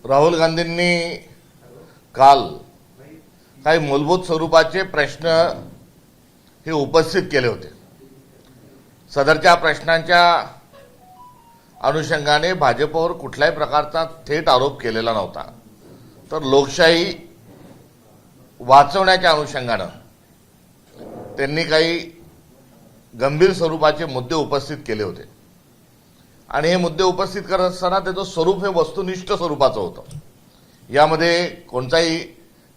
राहुल गांधींनी काल काही मूलभूत स्वरूपाचे प्रश्न हे उपस्थित केले होते। सदरच्या प्रश्नांच्या अनुषंगाने भाजपवर कुठल्याही प्रकारचा थेट आरोप केलेला नव्हता, तर लोकशाही वाचवण्याच्या अनुषंगाने त्यांनी काही गंभीर स्वरूपाचे मुद्दे उपस्थित केले होते आणि हे मुद्दे उपस्थित करत असताना त्याचं स्वरूप हे वस्तुनिष्ठ स्वरूपाचं होतं। यामध्ये कोणताही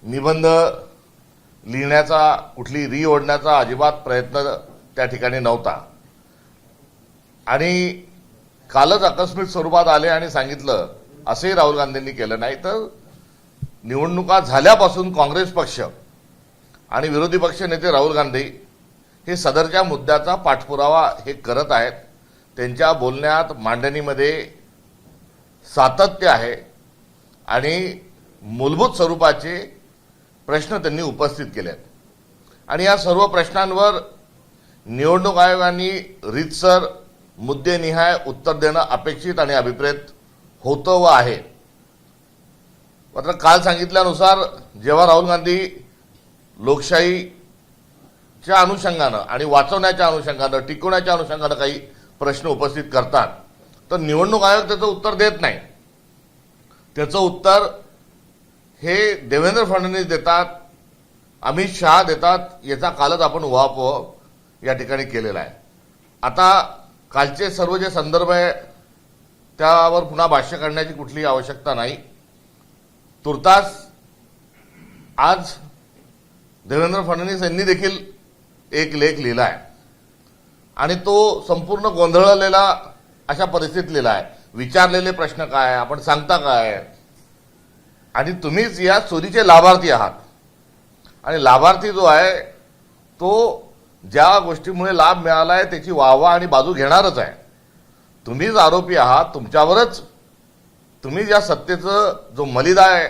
निबंध लिहिण्याचा, कुठली री ओढण्याचा अजिबात प्रयत्न त्या ठिकाणी नव्हता आणि कालच आकस्मिक स्वरूपात आले आणि सांगितलं असेही राहुल गांधींनी केलं नाही, तर निवडणुका झाल्यापासून काँग्रेस पक्ष आणि विरोधी पक्ष नेते राहुल गांधी हे सदरच्या मुद्द्याचा पाठपुरावा हे करत आहेत। त्यांच्या बोलण्यात, मांडणीमध्ये सातत्य आहे आणि मूलभूत स्वरूपाचे प्रश्न त्यांनी उपस्थित केले आहेत आणि या सर्व प्रश्नांवर निवडणूक आयोगाने रीतसर मुद्देनिहाय उत्तर देणं अपेक्षित आणि अभिप्रेत होतं व आहे। मात्र काल सांगितल्यानुसार जेव्हा राहुल गांधी लोकशाहीच्या अनुषंगानं आणि वाचवण्याच्या अनुषंगानं, टिकवण्याच्या अनुषंगानं काही प्रश्न उपस्थित करतात, तर निवडणूक आयोग त्याचं उत्तर देत नाही। त्याचं उत्तर हे देवेंद्र फडणवीस देतात, अमित शहा देतात, याचा कालच आपण उहापोह या ठिकाणी केलेला आहे। आता कालचे सर्व जे संदर्भ आहे त्यावर पुन्हा भाष्य करण्याची कुठलीही आवश्यकता नाही। तुर्तास आज देवेंद्र फडणवीस यांनी देखील एक लेख लिहिला आहे आणि तो संपूर्ण गोंधळलेला अशा परिस्थितीत लिहिला आहे। विचारलेले प्रश्न काय, आपण सांगता काय, आणि तुम्हीच या चोरीचे लाभार्थी आहात आणि लाभार्थी जो आहे तो ज्या गोष्टीमुळे लाभ मिळाला आहे त्याची वाहवा आणि बाजू घेणारच आहे। तुम्हीच आरोपी आहात, तुमच्यावरच तुम्ही ज्या सत्तेचं जो मलिदा आहे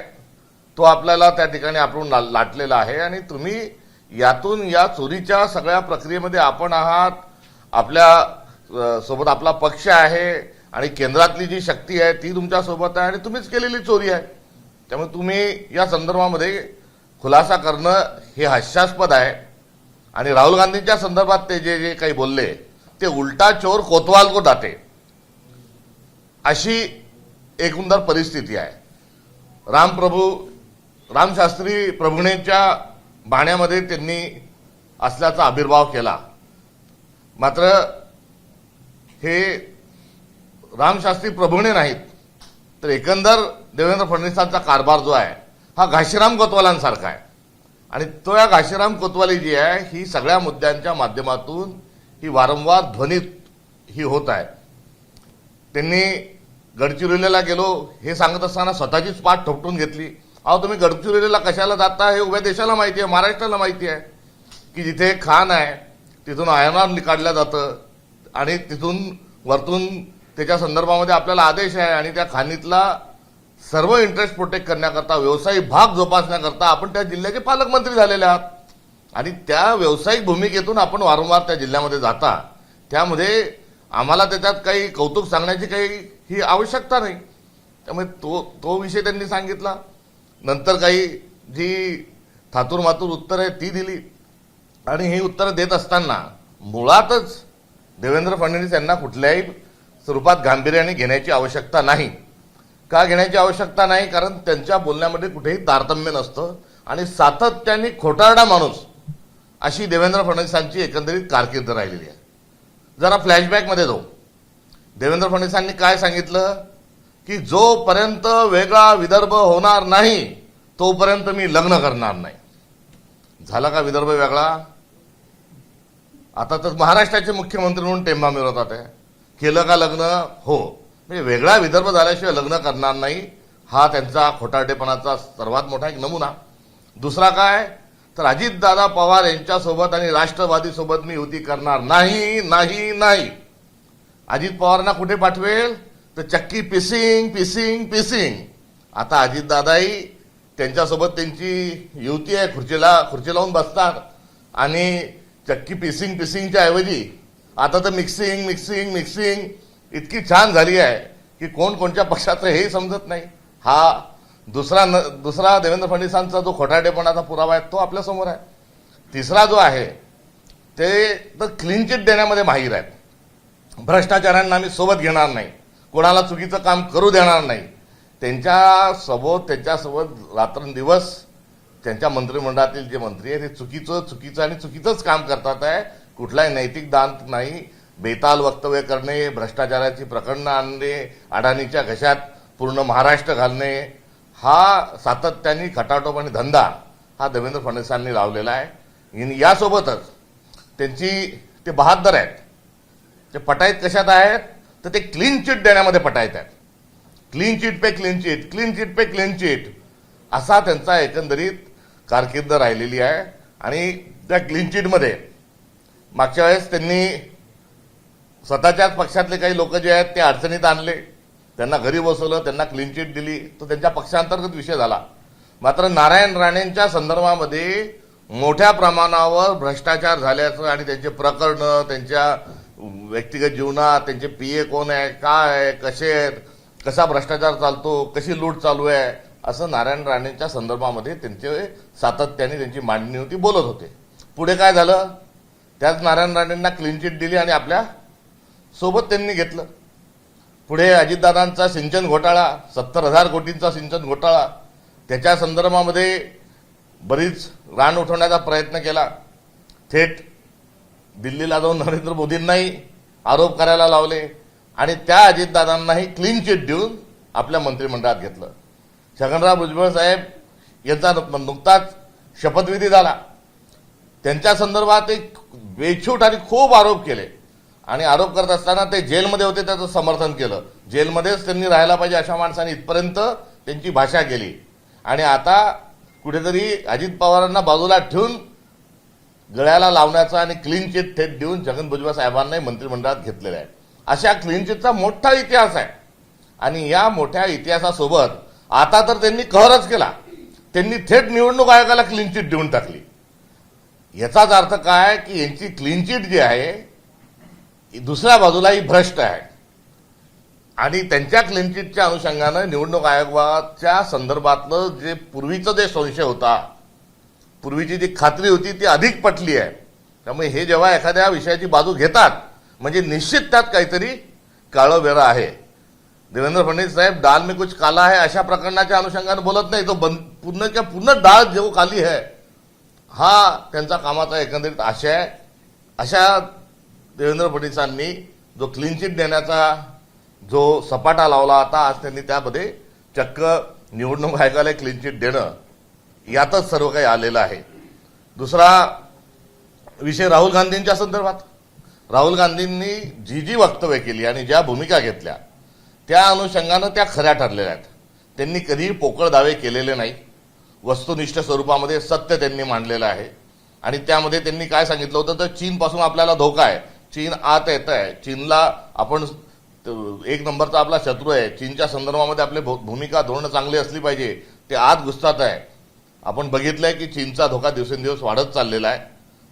तो आपल्याला त्या ठिकाणी आपण लाटलेला आहे आणि तुम्ही यातून या चोरीच्या सगळ्या प्रक्रियेमध्ये आपण आहात, आपल्या सोबत आपला पक्ष आहे आणि केंद्रातली जी शक्ती आहे ती तुमच्या सोबत आहे आणि तुम्हीच केलेली चोरी आहे। त्यामुळे तुम्ही या संदर्भामध्ये खुलासा करणं हे हास्यास्पद आहे आणि राहुल गांधींच्या संदर्भात ते जे जे काही बोलले ते उलटा चोर कोतवाल को डाटे अशी एकंदर परिस्थिती आहे। रामशास्त्री प्रभुणेच्या बाण्यामध्ये त्यांनी असल्याचा आविर्भाव केला, मात्र हे रामशास्त्री प्रभुणे नाहीत तर एकंदर देवेंद्र फडणवीसांचा कारभार जो आहे हा घाशीराम कोतवालांसारखा आहे आणि तो या घाशीराम कोतवाली जी आहे ही सगळ्या मुद्द्यांच्या माध्यमातून ही वारंवार ध्वनित ही होत आहे। त्यांनी गडचिरोलीला गेलो हे सांगत असताना स्वतःचीच पाठ ठोकटून घेतली। अहो, तुम्ही गडचिरोलीला कशाला जाता हे उभ्या देशाला माहिती आहे, महाराष्ट्राला माहिती आहे की जिथे खान आहे तिथून आयनार काढलं जातं आणि तिथून वरतून त्याच्या संदर्भामध्ये आपल्याला आदेश आहे आणि त्या खाणीतला सर्व इंटरेस्ट प्रोटेक्ट करण्याकरता, व्यावसायिक भाग जोपासण्याकरता आपण त्या जिल्ह्याचे पालकमंत्री झालेले आहात आणि त्या व्यावसायिक भूमिकेतून आपण वारंवार त्या जिल्ह्यामध्ये जाता। त्यामध्ये आम्हाला त्याच्यात काही कौतुक सांगण्याची काही ही आवश्यकता नाही। त्यामुळे तो विषय त्यांनी सांगितला। नंतर काही जी थातूरमातूर उत्तर आहे ती दिली आणि ही उत्तरं देत असताना मुळातच देवेंद्र फडणवीस यांना कुठल्याही स्वरूपात गांभीर्याने घेण्याची आवश्यकता नाही। का घेण्याची आवश्यकता नाही? कारण त्यांच्या बोलण्यामध्ये कुठेही तारतम्य नसतं आणि सातत्याने खोटारडा माणूस अशी देवेंद्र फडणवीसांची एकंदरीत कारकीर्द राहिलेली आहे। जरा फ्लॅशबॅकमध्ये जाऊ। देवेंद्र फडणवीसांनी काय सांगितलं की जोपर्यंत वेगळा विदर्भ होणार नाही तोपर्यंत मी लग्न करणार नाही। झाला का विदर्भ वेगळा? आता तर महाराष्ट्राचे मुख्यमंत्री म्हणून टेंबा मिळवतात आहे। केलं का लग्न? हो, म्हणजे वेगळा विदर्भ झाल्याशिवाय लग्न करणार नाही हा त्यांचा खोटारडेपणाचा सर्वात मोठा एक नमुना। दुसरा काय तर अजितदादा पवार यांच्यासोबत आणि राष्ट्रवादीसोबत मी युती करणार नाही नाही नाही। अजित पवारांना कुठे पाठवेल तर चक्की पिसिंग पिसिंग पिसिंग। आता अजितदादाही त्यांच्यासोबत त्यांची युती आहे, खुर्ची लावून बसतात आणि चक्की पिसिंग पिसिंगच्या ऐवजी आता तर मिक्सिंग मिक्सिंग मिक्सिंग इतकी छान झाली आहे की कोण कोणत्या पक्षाचं हेही समजत नाही। हा दुसरा देवेंद्र फडणवीसांचा जो खोटारडेपणाचा पुरावा आहे तो आपल्यासमोर आहे. तिसरा जो आहे ते तर क्लीन चिट देण्यामध्ये माहीर आहेत. भ्रष्टाचारांना आम्ही सोबत घेणार नाही, कोणाला चुकीचं काम करू देणार नाही. त्यांच्यासोबत रात्रंदिवस त्यांच्या मंत्रिमंडळातील जे मंत्री आहेत ते चुकीचं आणि चुकीचंच काम करतात आहे. कुठलाही नैतिक दांत नाही. बेताल वक्तव्य करणे, भ्रष्टाचाराची प्रकरणं आणणे, अडाणीच्या घशात पूर्ण महाराष्ट्र घालणे, हा सातत्याने खटाटोप आणि धंदा हा देवेंद्र फडणवीसांनी लावलेला आहे. यासोबतच ते बहादर आहेत. ते पटाईत कशात आहेत तर ते क्लीन चिट देण्यामध्ये पटाईत आहेत. क्लीन चिट पे क्लीन चिट, क्लीन चिट पे क्लीन चिट असा त्यांचा एकंदरीत कारकीर्द राहिलेली आहे. आणि त्या क्लीन चिटमध्ये मागच्या वेळेस त्यांनी स्वतःच्याच पक्षातले काही लोक जे आहेत ते अडचणीत आणले, त्यांना घरी बसवलं, त्यांना क्लीन चिट दिली, तो त्यांच्या पक्षांतर्गत विषय झाला. मात्र नारायण राणेंच्या संदर्भामध्ये मोठ्या प्रमाणावर भ्रष्टाचार झाल्याचं आणि त्यांचे प्रकरणं, त्यांच्या व्यक्तिगत जीवनात त्यांचे पीए कोण आहे, काय आहे, कसे आहेत, कसा भ्रष्टाचार चालतो, कशी लूट चालू आहे, असं नारायण राणेंच्या संदर्भामध्ये त्यांचे सातत्याने त्यांची मांडणी होती, बोलत होते. पुढे काय झालं, त्याच नारायण राणेंना क्लीन चिट दिली आणि आपल्या सोबत त्यांनी घेतलं. पुढे अजितदादांचा सिंचन घोटाळा, 70,000 कोटींचा सिंचन घोटाळा, त्याच्या संदर्भामध्ये बरीच रान उठवण्याचा प्रयत्न केला. थेट दिल्लीला जाऊन नरेंद्र मोदींनाही आरोप करायला लावले आणि त्या अजितदादांनाही क्लीन चिट देऊन आपल्या मंत्रिमंडळात घेतलं. छगनराव भुजबळ साहेब यांचा नुकताच शपथविधी झाला. त्यांच्या संदर्भात एक बेछूट आणि खूप आरोप केले आणि आरोप करत असताना ते जेलमध्ये होते त्याचं समर्थन केलं. जेलमध्येच त्यांनी राहायला पाहिजे अशा माणसांनी इथपर्यंत त्यांची भाषा केली. आणि आता कुठेतरी अजित पवारांना बाजूला ठेवून गळ्याला लावण्याचा आणि क्लीन चिट थेट देऊन छगन भुजबळ साहेबांनाही मंत्रिमंडळात घेतलेला आहे. अशा क्लीन चिटचा मोठा इतिहास आहे. आणि या मोठ्या इतिहासासोबत आता तर त्यांनी कहरच केला. त्यांनी थेट निवडणूक आयोगाला क्लीन चिट देऊन टाकली. याचाच अर्थ काय की यांची क्लीन चिट जी आहे दुसऱ्या बाजूला ही भ्रष्ट आहे. आणि त्यांच्या क्लीन चिटच्या अनुषंगानं निवडणूक आयोगाच्या संदर्भातलं जे पूर्वीचं जे संशय होता, पूर्वीची जी खात्री होती ती अधिक पटली आहे. त्यामुळे हे जेव्हा एखाद्या विषयाची बाजू घेतात म्हणजे निश्चित त्यात काहीतरी काळं बेरं आहे. देवेंद्र फडणवीस साहेब डाल में कुछ काला है अशा प्रकरणाच्या अनुषंगाने बोलत नाही. तो पूर्ण डाळ जो काली है हा त्यांचा कामाचा एकंदरीत आशय आहे. अशा देवेंद्र फडणवीसांनी जो क्लीन चिट देण्याचा जो सपाटा लावला होता, आज त्यांनी त्यामध्ये चक्क निवडणूक आयोगाला क्लीन चिट देणं यातच सर्व काही आलेलं आहे. दुसरा विषय राहुल गांधींच्या संदर्भात. राहुल गांधींनी जी वक्तव्य केली आणि ज्या भूमिका घेतल्या त्या अनुषंगानं त्या खऱ्या ठरलेल्या आहेत. त्यांनी कधीही पोकळ दावे केलेले नाही. वस्तुनिष्ठ स्वरूपामध्ये सत्य त्यांनी मांडलेलं आहे. आणि त्यामध्ये त्यांनी काय सांगितलं होतं तर चीनपासून आपल्याला धोका आहे, चीन आत येत आहे, चीनला आपण एक नंबरचा आपला शत्रू आहे, चीनच्या संदर्भामध्ये आपली भूमिका धोरणं चांगली असली पाहिजे, ते आत घुसतात आहे. आपण बघितलंय की चीनचा धोका दिवसेंदिवस वाढत चाललेला आहे.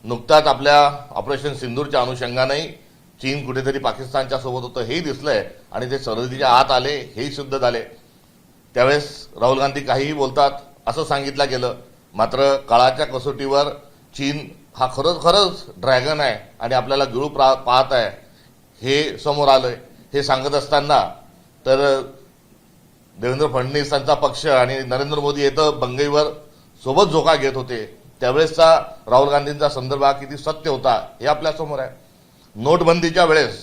नुकताच आपल्या ऑपरेशन सिंदूरच्या अनुषंगानेही चीन कुठेतरी पाकिस्तानच्या सोबत होतं हेही दिसलंय आणि ते सरहद्दीच्या आत आले हेही सिद्ध झाले. त्यावेळेस राहुल गांधी काहीही बोलतात असं सांगितलं गेलं. मात्र काळाच्या कसोटीवर चीन हा खरंच ड्रॅगन आहे आणि आपल्याला गिळू पाहत आहे हे समोर आलंय. हे सांगत असताना तर देवेंद्र फडणवीसांचा पक्ष आणि नरेंद्र मोदी येतं बंगईवर सोबत झोका घेत होते. त्यावेळेसचा राहुल गांधींचा संदर्भ हा किती सत्य होता हे आपल्यासमोर आहे. नोटबंदीच्या वेळेस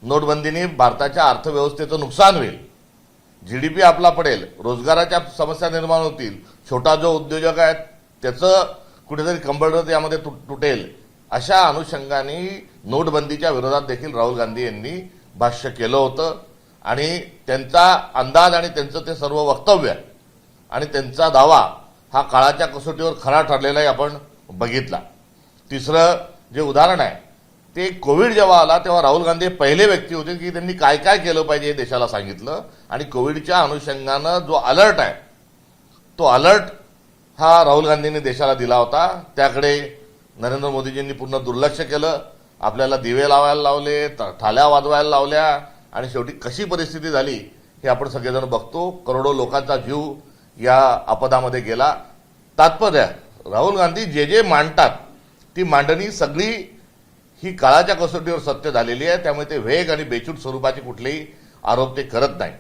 नोटबंदीने भारताच्या अर्थव्यवस्थेचं नुकसान होईल, जीडीपी आपला पडेल, रोजगाराच्या समस्या निर्माण होतील, छोटा जो उद्योजक आहे त्याचं कुठेतरी कंबरडं यामध्ये तुटेल, अशा अनुषंगाने नोटबंदीच्या विरोधात देखील राहुल गांधी यांनी भाष्य केलं होतं. आणि त्यांचा अंदाज आणि त्यांचं ते सर्व वक्तव्य आणि त्यांचा दावा हा काळाच्या कसोटीवर खरा ठरलेलाही आपण बघितला. तिसरं जे उदाहरण आहे ते कोविड जेव्हा आला तेव्हा राहुल गांधी पहिले व्यक्ती होते की त्यांनी काय काय केलं पाहिजे हे देशाला सांगितलं. आणि कोविडच्या अनुषंगानं जो अलर्ट आहे तो अलर्ट हा राहुल गांधींनी देशाला दिला होता. त्याकडे नरेंद्र मोदीजींनी पूर्ण दुर्लक्ष केलं. आपल्याला दिवे लावायला लावले, थाल्या वाजवायला लावल्या आणि शेवटी कशी परिस्थिती झाली हे आपण सगळेजण बघतो. करोडो लोकांचा जीव या आपदामध्ये गेला. तात्पर्य राहुल गांधी जे जे मांडतात ती मांडणी सगळी ही काळाच्या कसोटीवर सत्य झालेली आहे. त्यामुळे ते वेग आणि बेचूट स्वरूपाचे कुठलेही आरोप ते करत नाही.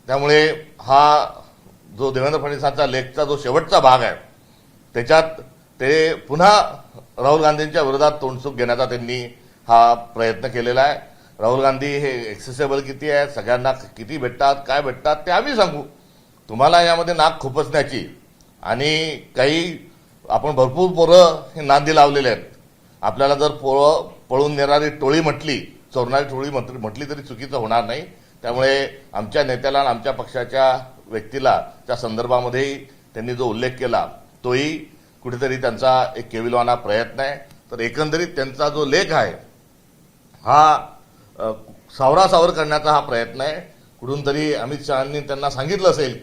त्यामुळे हा जो देवेंद्र फडणवीसांचा लेखचा जो शेवटचा भाग आहे त्याच्यात ते पुन्हा राहुल गांधींच्या विरोधात तोंडसूक घेण्याचा त्यांनी हा प्रयत्न केलेला आहे. राहुल गांधी हे एक्सेसेबल किती आहे, सगळ्यांना किती भेटतात, काय भेटतात ते आम्ही सांगू. तुम्हाला यामध्ये नाक खुपसण्याची आणि काही आपण भरपूर पोरं हे नांदी लावलेले आहेत. आपल्याला जर पोरं पळून नेणारी टोळी म्हटली, चोरणारी टोळी म्हटली तरी चुकीचं होणार नाही. त्यामुळे आमच्या नेत्याला आणि आमच्या पक्षाच्या व्यक्तीला त्या संदर्भामध्येही त्यांनी जो उल्लेख केला तोही कुठेतरी त्यांचा एक केविलवाना प्रयत्न आहे. तर एकंदरीत त्यांचा जो लेख आहे हा सावरासावर करण्याचा हा प्रयत्न आहे. कुठून तरी अमित शहांनी त्यांना सांगितलं असेल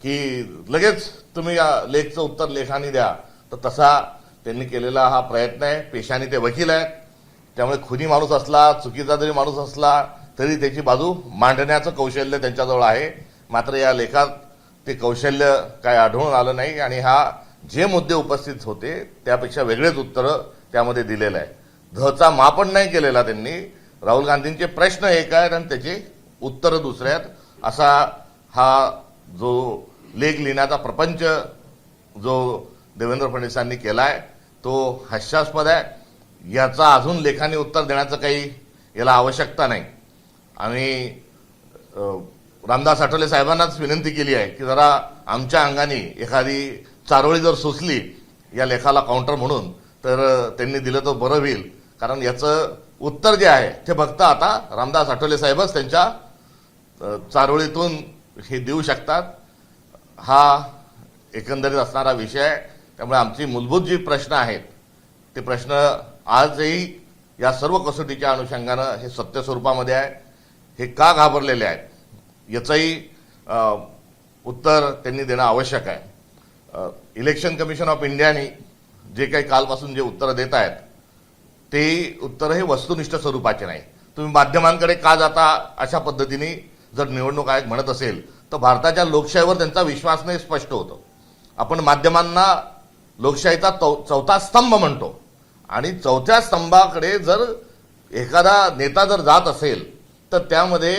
की लगेच तुम्ही या लेखचं उत्तर लेखाने द्या, तर तसा त्यांनी केलेला हा प्रयत्न आहे. पेशाने ते वकील आहेत. त्यामुळे खुनी माणूस असला, चुकीचा जरी माणूस असला तरी त्याची बाजू मांडण्याचं कौशल्य त्यांच्याजवळ आहे. मात्र या लेखात ते कौशल्य काय आढळून आलं नाही आणि हा जे मुद्दे उपस्थित होते त्यापेक्षा वेगळेच उत्तरं त्यामध्ये दिलेलं आहे. धचा मापन नाही केलेला त्यांनी. राहुल गांधींचे प्रश्न एक आहेत आणि त्याचे उत्तरं दुसरे आहेत. असा हा जो लेख लिहिण्याचा प्रपंच जो देवेंद्र फडणवीसांनी केलाय तो हास्यास्पद आहे. याचा अजून लेखाने उत्तर देण्याचं काही याला आवश्यकता नाही. आणि रामदास आठवले साहेबांनाच विनंती केली आहे की जरा आमच्या अंगाने एखादी चारोळी जर सुचली या लेखाला काउंटर म्हणून तर त्यांनी दिलं तर बरं होईल. कारण याचं उत्तर जे आहे ते फक्त आता रामदास आठवले साहेबच त्यांच्या चारोळीतून हे देऊ शकतात. हा एकंदरीत असणारा विषय आहे. त्यामुळे आमची मूलभूत जी प्रश्न आहेत ते प्रश्न आजही या सर्व कसोटीच्या अनुषंगानं हे सत्य स्वरूपामध्ये आहे. हे का घाबरलेले आहेत याचंही उत्तर त्यांनी देणं आवश्यक आहे. इलेक्शन कमिशन ऑफ इंडियाने जे काही कालपासून जे उत्तरं देत आहेत ते उत्तरं हे वस्तुनिष्ठ स्वरूपाचे नाही. तुम्ही माध्यमांकडे का जाता अशा पद्धतीने जर निवडणूक आयोग म्हणत असेल तर भारताच्या लोकशाहीवर त्यांचा विश्वास नाही स्पष्ट होतो. आपण माध्यमांना लोकशाहीचा चौथा स्तंभ म्हणतो आणि चौथ्या स्तंभाकडे जर एखादा नेता जर जात असेल तर त्यामध्ये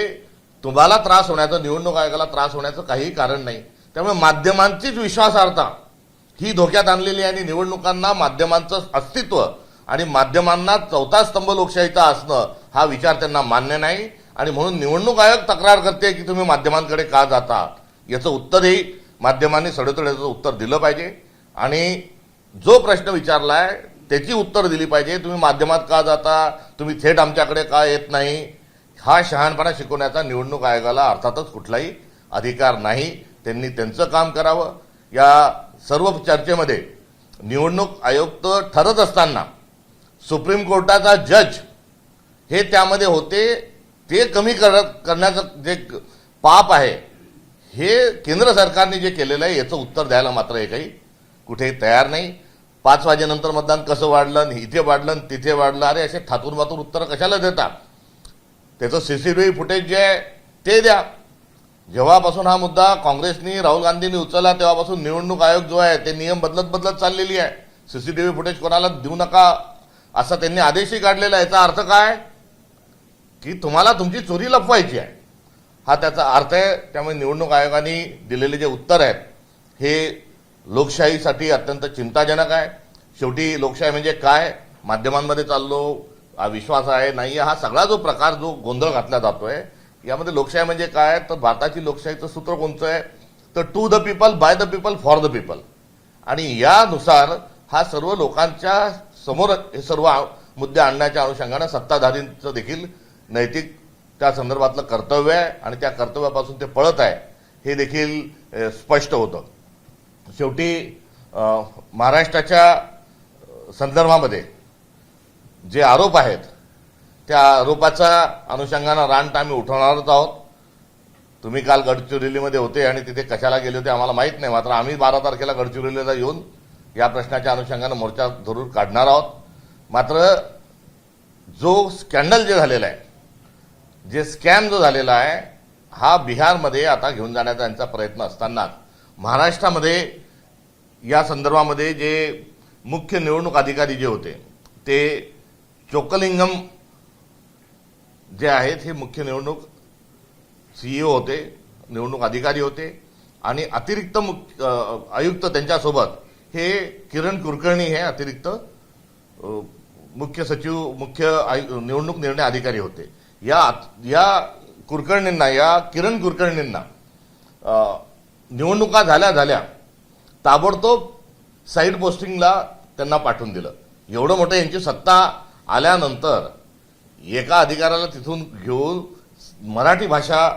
तुम्हाला त्रास होण्याचं, निवडणूक आयोगाला त्रास होण्याचं काहीही कारण नाही. त्यामुळे माध्यमांचीच विश्वासार्हता ही धोक्यात आणलेली आहे आणि निवडणुकांना माध्यमांचं अस्तित्व आणि माध्यमांना चौथा स्तंभ लोकशाहीचा असणं हा विचार त्यांना मान्य नाही. आणि म्हणून निवडणूक आयोग तक्रार करते की तुम्ही माध्यमांकडे का जाता. याचं उत्तरही माध्यमांनी सडेतोड्याचं उत्तर दिलं पाहिजे आणि जो प्रश्न विचारलाय त्याची उत्तर दिली पाहिजे. तुम्ही माध्यमात का जाता, तुम्ही थेट आमच्याकडे का येत नाही, हा शहाणपणा शिकवण्याचा निवडणूक आयोगाला अर्थातच कुठलाही अधिकार नाही. त्यांनी त्यांचं काम करावं. या सर्व चर्चेमध्ये निवडणूक आयुक्त ठरत असताना सुप्रीम कोर्टाचा जज हे त्यामध्ये होते. ते कमी करण्याचं जे पाप आहे हे केंद्र सरकारने जे केलेलं आहे याचं उत्तर द्यायला मात्र हे काही कुठेही तयार नाही. 5 वाजेनंतर मतदान कसं वाढलं, इथे वाढलं तिथे वाढलं, अरे असे ठातूर मातूर उत्तर कशाला देता. त्याचं सीसीटीव्ही फुटेज जे आहे ते द्या. जेव्हापासून हा मुद्दा काँग्रेसनी राहुल गांधींनी उचलला तेव्हापासून निवडणूक आयोग जो आहे ते नियम बदलत चाललेली आहे. सीसीटीव्ही फुटेज कोणाला देऊ नका असा त्यांनी आदेशही काढलेला आहे. याचा अर्थ काय की तुम्हाला तुमची चोरी लपवायची आहे हा त्याचा अर्थ आहे. त्यामुळे निवडणूक आयोगाने दिलेले जे उत्तर आहेत हे लोकशाहीसाठी अत्यंत चिंताजनक आहे. शेवटी लोकशाही म्हणजे काय, माध्यमांमध्ये चाललो विश्वास आहे नाही हा सगळा जो प्रकार जो गोंधळ घातला जातोय यामध्ये लोकशाही म्हणजे काय तर भारताची लोकशाहीचं सूत्र कोणतं आहे तर to the people, by the people, for the people. आणि यानुसार हा सर्व लोकांच्या समोर हे सर्व मुद्दे आणण्याच्या अनुषंगाने सत्ताधारींचं देखील नैतिक त्या संदर्भातलं कर्तव्य आहे आणि त्या कर्तव्यापासून ते पळत आहे हे देखील स्पष्ट होतं. शेवटी महाराष्ट्राच्या संदर्भामध्ये जे आरोप आहेत त्या आरोपाच्या अनुषंगानं रांट आम्ही उठवणारच आहोत. तुम्ही काल गडचिरोलीमध्ये होते आणि तिथे कशाला गेले होते आम्हाला माहीत नाही. मात्र आम्ही 12 तारखेला गडचिरोलीला येऊन या प्रश्नाच्या अनुषंगानं मोर्चा जरूर काढणार आहोत. मात्र जो स्कॅन्डल जे झालेला आहे, जे स्कॅम जो झालेला आहे हा बिहारमध्ये आता घेऊन जाण्याचा त्यांचा प्रयत्न असताना महाराष्ट्रामध्ये या संदर्भामध्ये जे मुख्य निवडणूक अधिकारी जे होते ते चोक्कलिंगम जे आहेत हे मुख्य निवडणूक CEO होते, निवडणूक अधिकारी होते आणि अतिरिक्त आयुक्त त्यांच्यासोबत हे किरण कुलकर्णी हे अतिरिक्त मुख्य सचिव निवडणूक निर्णय अधिकारी होते. या कुलकर्णींना, या किरण कुलकर्णींना निवडणुका झाल्या ताबडतोब साईड पोस्टिंगला त्यांना पाठवून दिलं. एवढं मोठं यांची सत्ता आल्यानंतर एका अधिकाऱ्याला तिथून घेऊन मराठी भाषा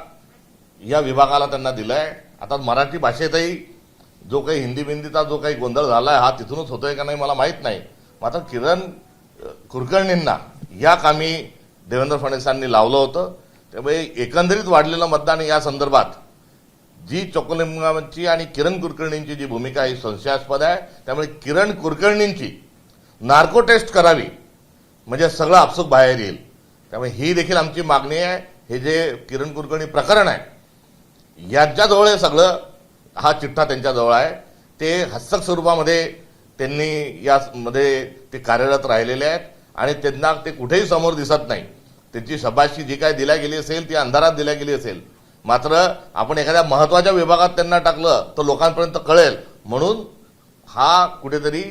या विभागाला त्यांना दिलाय. आता मराठी भाषेतही जो काही हिंदीचा जो काही गोंधळ झालाय हा तिथूनच होतोय का नाही मला माहीत नाही. मात्र किरण कुलकर्णींना या कामी देवेंद्र फडणवीसांनी लावलं होतं. त्यामुळे एकंदरीत वाढलेलं मतदान या संदर्भात जी चोक्कलिंगमची आणि किरण कुलकर्णींची जी भूमिका ही संशयास्पद आहे. त्यामुळे किरण कुलकर्णींची नार्को टेस्ट करावी म्हणजे सगळं आपसूक बाहेर येईल. त्यामुळे ही देखील आमची मागणी आहे. हे जे किरण कुलकर्णी प्रकरण आहे यांच्याजवळ हे सगळं हा चिठ्ठा त्यांच्याजवळ आहे. ते हस्तक स्वरूपामध्ये त्यांनी यामध्ये ते कार्यरत राहिलेले आहेत आणि त्यांना ते कुठेही समोर दिसत नाही. त्यांची शाबासकी जी काय दिल्या गेली असेल ती अंधारात दिल्या गेली असेल. मात्र आपण एखाद्या महत्त्वाच्या विभागात त्यांना टाकलं तर लोकांपर्यंत कळेल म्हणून हा कुठेतरी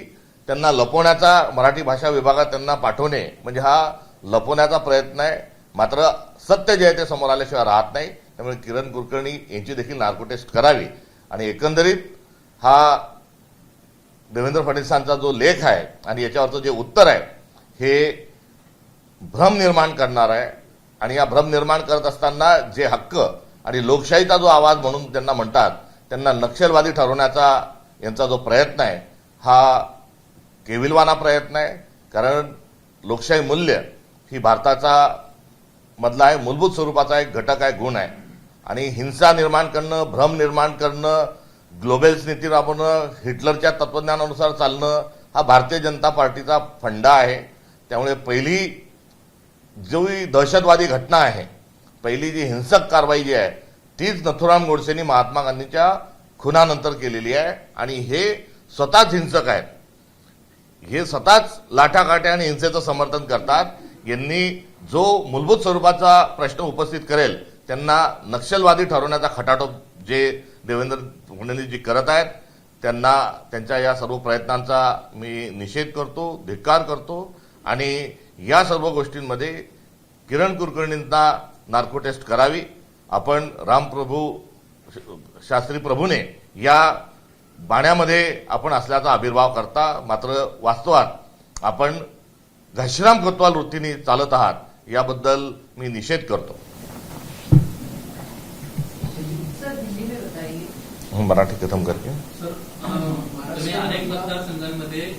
त्यांना लपवण्याचा, मराठी भाषा विभागात त्यांना पाठवणे म्हणजे हा लपवण्याचा प्रयत्न आहे. मात्र सत्य जे आहे ते समोर आल्याशिवाय राहत नाही. त्यामुळे किरण कुलकर्णी यांची देखील नार्को टेस्ट करावी आणि एकंदरीत हा देवेंद्र फडणवीसांचा जो लेख आहे आणि याच्यावरचं जे उत्तर आहे हे भ्रम निर्माण करणार आहे. आणि या भ्रम निर्माण करत असताना जे हक्क आणि लोकशाहीचा जो आवाज म्हणून त्यांना म्हणतात त्यांना नक्षलवादी ठरवण्याचा यांचा जो प्रयत्न आहे हा केविलवाना प्रयत्न आहे. कारण लोकशाही मूल्य ही भारताचा मधला आहे, मूलभूत स्वरूपाचा एक घटक आहे, गुण आहे. आणि हिंसा निर्माण करणं, भ्रम निर्माण करणं, ग्लोबल्स नीती राबवणं, हिटलरच्या तत्वज्ञानानुसार चालणं हा भारतीय जनता पार्टीचा फंडा आहे. त्यामुळे पहिली जो दहशतवादी घटना आहे, पहिली जी हिंसक कारवाई जी आहे तीच नथुराम गोडसेंनी महात्मा गांधींच्या खुनानंतर केलेली आहे. आणि हे स्वतःच हिंसक आहेत. हे स्वतःच लाठाकाठ्या आणि हिंसेचं समर्थन करतात. यांनी जो मूलभूत स्वरूपाचा प्रश्न उपस्थित करेल त्यांना नक्षलवादी ठरवण्याचा खटाटोप जे देवेंद्र फडणवीस जी करत आहेत त्यांना त्यांच्या या सर्व प्रयत्नांचा मी निषेध करतो, धिक्कार करतो. आणि या सर्व गोष्टींमध्ये किरण कुलकर्णींना नार्को टेस्ट करावी. आपण शास्त्री प्रभूने या बाण्यामध्ये आपण असल्याचा आविर्भाव करता मात्र वास्तवात आपण घनश्याम कोतवाल वृत्तीने चालत आहात याबद्दल मी निषेध करतो. मराठी कथम करके तुम्ही अनेक मतदारसंघांमध्ये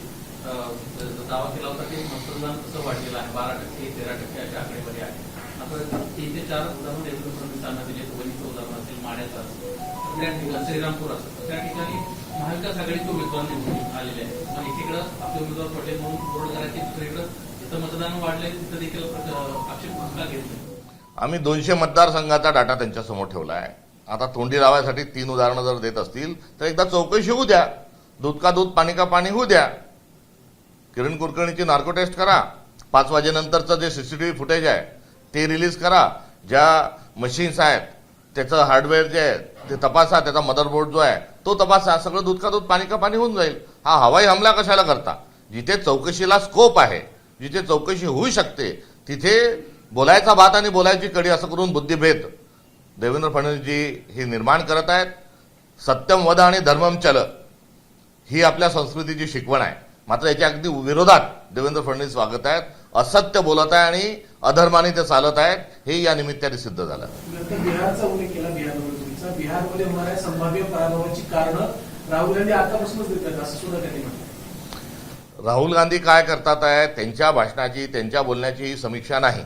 दावा केला होता की मतदान कसं वाढलेलं आहे, 12%, 13% अशा आकडेवारी आहे. आपण 3 ते 4 उदाहरण देवेंद्र फडणवीसांना दिले. वणीचं उदाहरण असेल, माड्याचं असेल, त्या ठिकाणी श्रीरामपूर असेल, त्या ठिकाणी महाविकास आघाडीचे उमेदवार निवडून आलेले आहेत. मग एकीकडे आपले उमेदवार पडले म्हणून बोर्ड करायचे, दुसरीकडे जिथं मतदान वाढले तिथं देखील आक्षेप का घेतले. आम्ही 200 मतदारसंघाचा डाटा त्यांच्यासमोर ठेवला आहे. आता तोंडी लावायसाठी 3 उदाहरणं जर देत असतील तर एकदा चौकशी होऊ द्या. दूध का दूध पाणी का पाणी होऊ द्या. किरण कुलकर्णीची नार्को टेस्ट करा. 5 वाजेनंतरचं जे CCTV फुटेज आहे ते रिलीज करा. ज्या मशीन्स आहेत त्याचं हार्डवेअर जे आहे ते तपासा. त्याचा मदरबोर्ड जो आहे तो तपासा. सगळं दूध का दूध पाणी का पाणी होऊन जाईल. हा हवाई हमला कशाला करता. जिथे चौकशीला स्कोप आहे, जिथे चौकशी होऊ शकते तिथे बोलायचा भात आणि बोलायची कडी असं करून बुद्धिभेद देवेंद्र फडणवीसजी हे निर्माण करत आहेत. सत्यम वद आणि धर्मम चल ही आपल्या संस्कृतीची शिकवण आहे. मात्र याच्या अगदी विरोधात देवेंद्र फडणवीस वागत आहेत. असत्य बोलत आहे आणि अधर्माने ते चालत आहेत. हे या निमित्ताने सिद्ध झालं. बिहारचा उल्लेख केला. बिहारमध्ये होणाऱ्या संभाव्य पराभवाची कारण राहुल गांधी आतापासूनच देतात असं सुद्धा त्यांनी म्हटलं. राहुल गांधी काय करतात आहे त्यांच्या भाषणाची, त्यांच्या बोलण्याची ही समीक्षा नाही.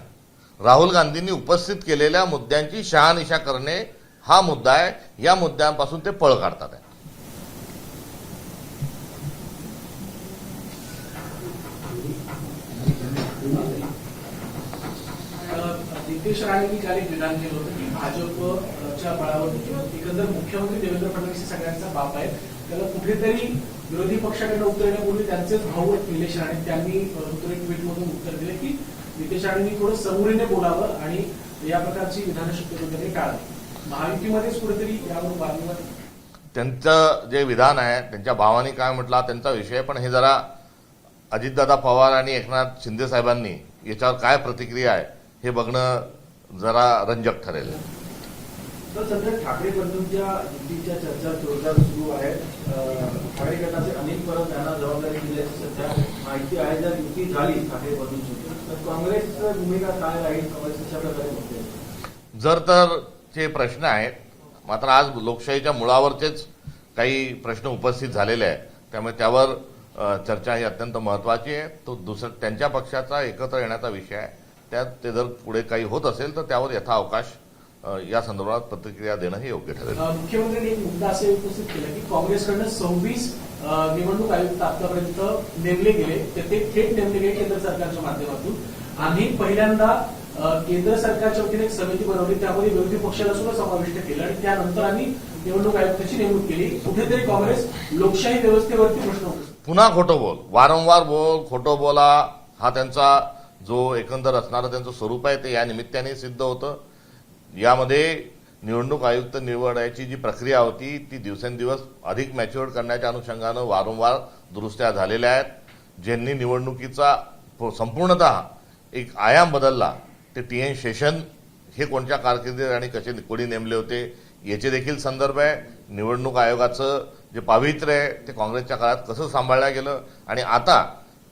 राहुल गांधींनी उपस्थित केलेल्या मुद्द्यांची शहानिशा करणे हा मुद्दा आहे. या मुद्द्यांपासून ते पळ काढतात आहे. नितेश राणेंनी काल एक विधान केलं होतं की भाजप वरच्या बळावरती किंवा एकंदर मुख्यमंत्री देवेंद्र फडणवीस हे सगळ्यांचा बाप आहे, त्याला कुठेतरी विरोधी पक्षाकडे उत्तर देण्यापूर्वी त्यांचेच भाऊ निलेश राणे त्यांनी ट्विटमधून उत्तर दिले की नितेश राणेंनी थोडं समोरीने बोलावं आणि या प्रकारची विधानं शक्यतो त्यांनी टाळली. महायुतीमध्येच कुठेतरी यावर वादविवाद त्यांचं जे विधान आहे, त्यांच्या भावानी काय म्हटलं त्यांचा विषय, पण हे जरा अजितदादा पवार आणि एकनाथ शिंदे साहेबांनी याच्यावर काय प्रतिक्रिया आहे हे बघणं जरा रंजक ठरेल. तर सध्या ठाकरे बंधूंच्या युतीच्या चर्चा जोरदार सुरू आहेत. ठाकरे गटाचे अनेक परत यांना जबाबदारी दिल्याची सध्या माहिती आहे. जर युती झाली ठाकरे बंधूंची तर काँग्रेसची भूमिका काय राहील, काँग्रेस कशा प्रकारे बघते? जर तर चे प्रश्न आहेत, मात्र आज लोकशाहीच्या मुळावरचेच काही प्रश्न उपस्थित झालेले आहेत, त्यामुळे त्यावर चर्चा ही अत्यंत महत्त्वाची आहे. तो त्यांच्या पक्षाचा एकत्र येण्याचा विषय आहे. त्यात ते जर पुढे काही होत असेल तर त्यावर यथाअवकाश या संदर्भात प्रतिक्रिया देणं हे योग्य ठरेल. मुख्यमंत्र्यांनी एक मुद्दा असे उपस्थित केला की काँग्रेसकडनं 26 निवडणूक आयुक्त आतापर्यंत नेमले गेले, ते थेट नेमले गेले केंद्र सरकारच्या माध्यमातून. आम्ही पहिल्यांदा केंद्र सरकारच्या वतीने एक समिती बनवली, त्यामध्ये विरोधी पक्षाला सुद्धा समाविष्ट केलं आणि त्यानंतर आम्ही निवडणूक आयुक्ताची नेमणूक केली. कुठेतरी काँग्रेस लोकशाही व्यवस्थेवरती प्रश्न होतो. पुन्हा खोटं बोल, वारंवार बोल, खोटं बोला, हा त्यांचा जो एकंदर असणारं त्यांचं स्वरूप आहे ते या निमित्ताने सिद्ध होतं. यामध्ये निवडणूक आयुक्त निवडायची जी प्रक्रिया होती ती दिवसेंदिवस अधिक मॅच्युअर्ड करण्याच्या अनुषंगानं वारंवार दुरुस्त्या झालेल्या आहेत. ज्यांनी निवडणुकीचा संपूर्णतः एक आयाम बदलला ते TN शेषन हे कोणत्या कारकिर्दीत आणि कसे कोणी नेमले होते याचे देखील संदर्भ आहे. निवडणूक आयोगाचं जे पावित्र्य आहे ते काँग्रेसच्या काळात कसं सांभाळलं गेलं आणि आता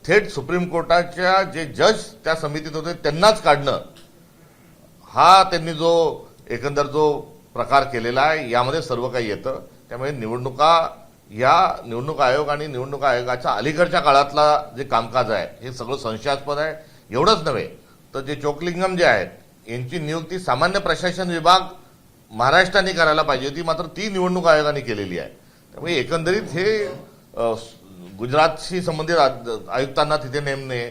थेट सुप्रीम कोर्टाच्या जे जज त्या समितीत होते त्यांनाच काढणं, हा त्यांनी जो एकंदर जो प्रकार केलेला आहे यामध्ये सर्व काही येतं. त्यामुळे निवडणूक आयोग आणि निवडणूक आयोगाच्या अलीकडच्या काळातला जे कामकाज आहे हे सगळं संशयास्पद आहे. एवढंच नव्हे तर जे चोकलिंगम जे आहेत यांची नियुक्ती सामान्य प्रशासन विभाग महाराष्ट्राने करायला पाहिजे होती, मात्र ती निवडणूक आयोगाने केलेली आहे. त्यामुळे एकंदरीत हे गुजरातशी संबंधित आयुक्तांना तिथे नेमणे,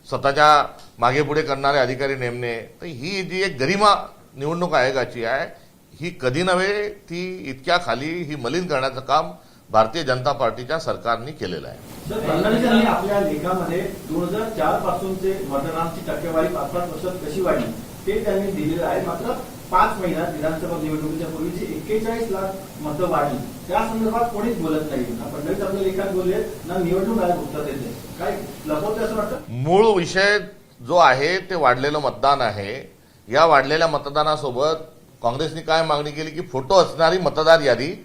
स्वतःच्या मागे पुढे करणारे अधिकारी नेमणे, तर ही जी एक गरिमा निवडणूक आयोगाची आहे ही कधी नव्हे ती इतक्या खाली ही मलिन करण्याचं काम भारतीय जनता पार्टीच्या सरकारने केलेलं आहे. तर फडणवीस यांनी आपल्या लेखामध्ये 2004 पासूनचे मतदानाची टक्केवारी 5-5 वर्षात कशी वाढली ते त्यांनी दिलेलं आहे. मात्र 5 महिन्यात विधानसभा निवडणुकीच्या पूर्वीची 41 लाख मतं वाढली, त्या संदर्भात कोणीच बोलत नाही. ना फडणवीस आपल्या लेखात बोलले ना निवडणूक आयोग उत्तर देते. काय लपवते असं वाटतं? मूळ विषय जो आहे ते वाढलेलं मतदान आहे. या वाढलेल्या मतदानासोबत काँग्रेसने काय मागणी केली की फोटो असणारी मतदार यादी